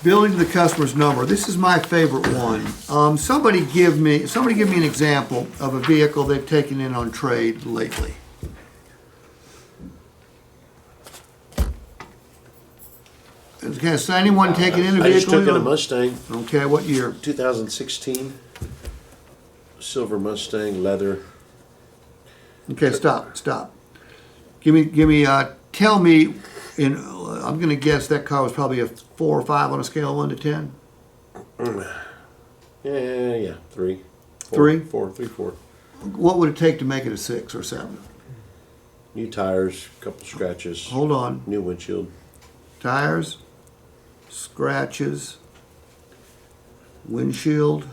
Billing to the customer's number. This is my favorite one. Somebody give me an example of a vehicle they've taken in on trade lately. Has anyone taken in a vehicle? I just took in a Mustang, Okay, what year? 2016. Silver Mustang, leather. Okay, stop. Give me. Tell me. I'm going to guess that car was probably a 4 or 5 on a scale of 1 to 10. Yeah, 3. 3? 4, 3, 4. What would it take to make it a 6 or 7? New tires, couple scratches. Hold on. New windshield. Tires, scratches, windshield.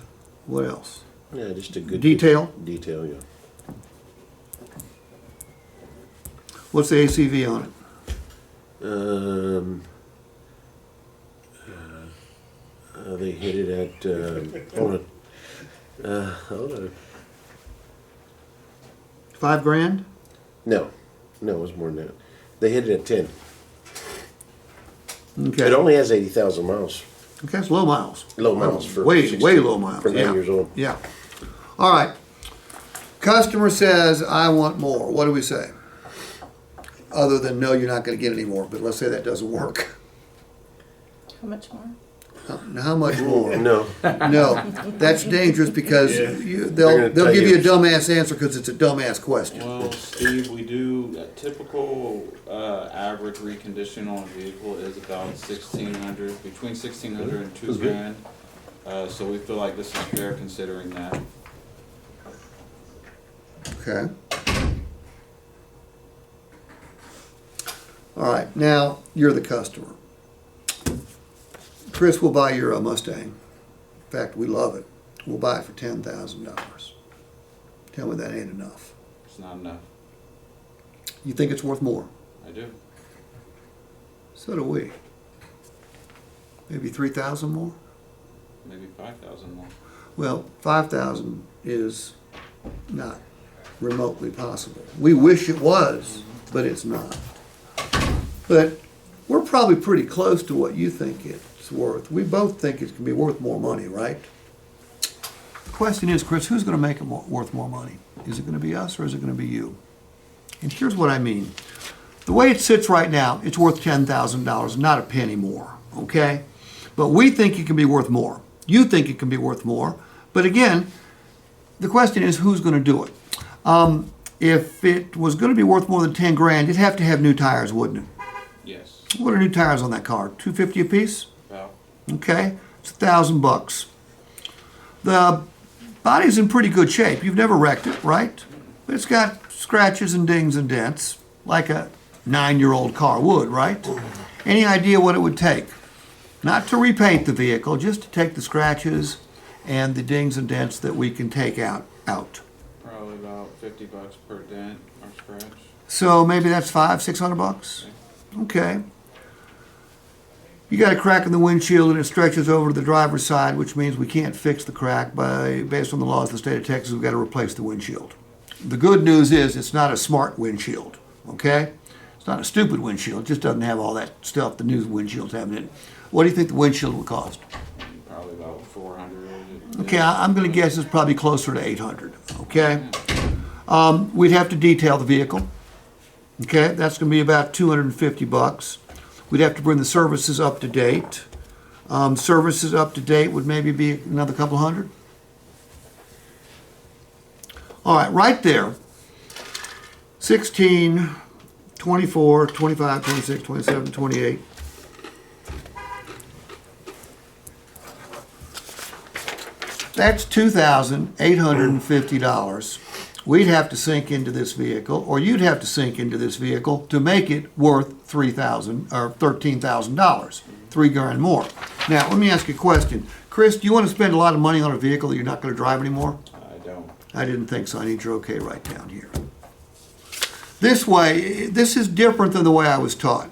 What else? Yeah, just a good Detail? Detail, yeah. What's the ACV on it? They hit it at hold on. 5 grand? No, it was more than that. They hit it at 10. Okay. It only has 80,000 miles. Okay, it's low miles. Low miles for way 16 low miles. for 9 years old. Yeah. All right. Customer says, I want more. What do we say? Other than, no, you're not going to get any more, but let's say that doesn't work. How much more? How much more? No. No, that's dangerous because they'll tell give you a you. dumbass answer because it's a dumbass question. Well, Steve, we do, a typical average recondition on a vehicle is about 1,600, between 1,600 and 2 grand. So we feel like this is fair considering that. Okay. All right, now you're the customer. Chris will buy your Mustang. In fact, we love it. We'll buy it for $10,000. Tell me that ain't enough. It's not enough. You think it's worth more? I do. So do we. Maybe 3,000 more? Maybe 5,000 more. Well, 5,000 is not remotely possible. We wish it was, but it's not. But we're probably pretty close to what you think it's worth. We both think it can be worth more money, right? The question is, Chris, who's going to make it worth more money? Is it going to be us or is it going to be you? And here's what I mean. The way it sits right now, it's worth $10,000, not a penny more, okay? But we think it can be worth more. You think it can be worth more. But again, the question is, who's going to do it? If it was going to be worth more than 10 grand, it'd have to have new tires, wouldn't it? Yes. What are new tires on that car? $250 a piece? About. Okay, it's $1,000. The body's in pretty good shape. You've never wrecked it, right? But it's got scratches and dings and dents, like a 9-year-old car would, right? Any idea what it would take? Not to repaint the vehicle, just to take the scratches and the dings and dents that we can take out. Probably about $50 per dent or scratch. So maybe that's $500-600. Okay. You got a crack in the windshield and it stretches over to the driver's side, which means we can't fix the crack. Based on the laws of the state of Texas, we've got to replace the windshield. The good news is it's not a smart windshield, okay? It's not a stupid windshield. It just doesn't have all that stuff the new windshields have in it. What do you think the windshield would cost? Probably about 400. Okay, I'm going to guess it's probably closer to 800, okay? We'd have to detail the vehicle. Okay, that's going to be about $250. We'd have to bring the services up to date. Services up to date would maybe be another couple hundred. All right, right there. 16, 24, 25, 26, 27, 28. That's $2,850. We'd have to sink into this vehicle, or you'd have to sink into this vehicle to make it worth $3,000 or $13,000, $3 grand more. Now, let me ask you a question. Chris, do you want to spend a lot of money on a vehicle that you're not going to drive anymore? I don't. I didn't think so. I need your okay right down here. This way, this is different than the way I was taught.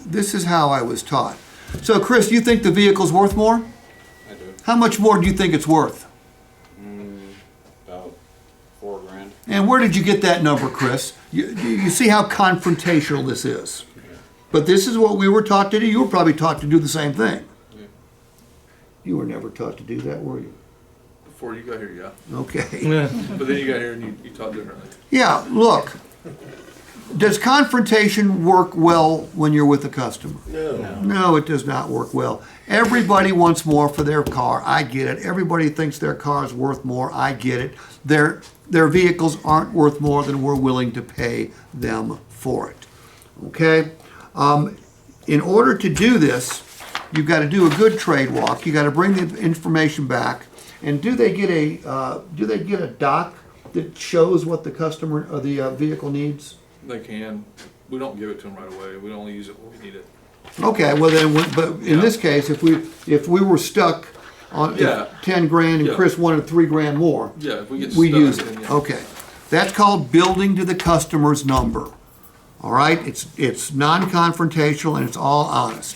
This is how I was taught. So, Chris, do you think the vehicle's worth more? I do. How much more do you think it's worth? About 4 grand. And where did you get that number, Chris? You see how confrontational this is. But this is what we were taught to do. You were probably taught to do the same thing. Yeah. You were never taught to do that, were you? Before you got here, yeah. Okay. But then you got here and you taught differently. Yeah, look, does confrontation work well when you're with a customer? No. No, it does not work well. Everybody wants more for their car. I get it. Everybody thinks their car is worth more. I get it. Their vehicles aren't worth more than we're willing to pay them for it. Okay? In order to do this, you've got to do a good trade walk. You got to bring the information back. And do they get a doc that shows what the customer or the vehicle needs? They can. We don't give it to them right away. We only use it when we need it. Okay, well then, but in this case, if we were stuck on Yeah. 10 grand and Yeah. Chris wanted 3 grand more, Yeah, if we get we stuck, use then it. yeah. Okay, that's called building to the customer's number. All right, it's non-confrontational and it's all honest.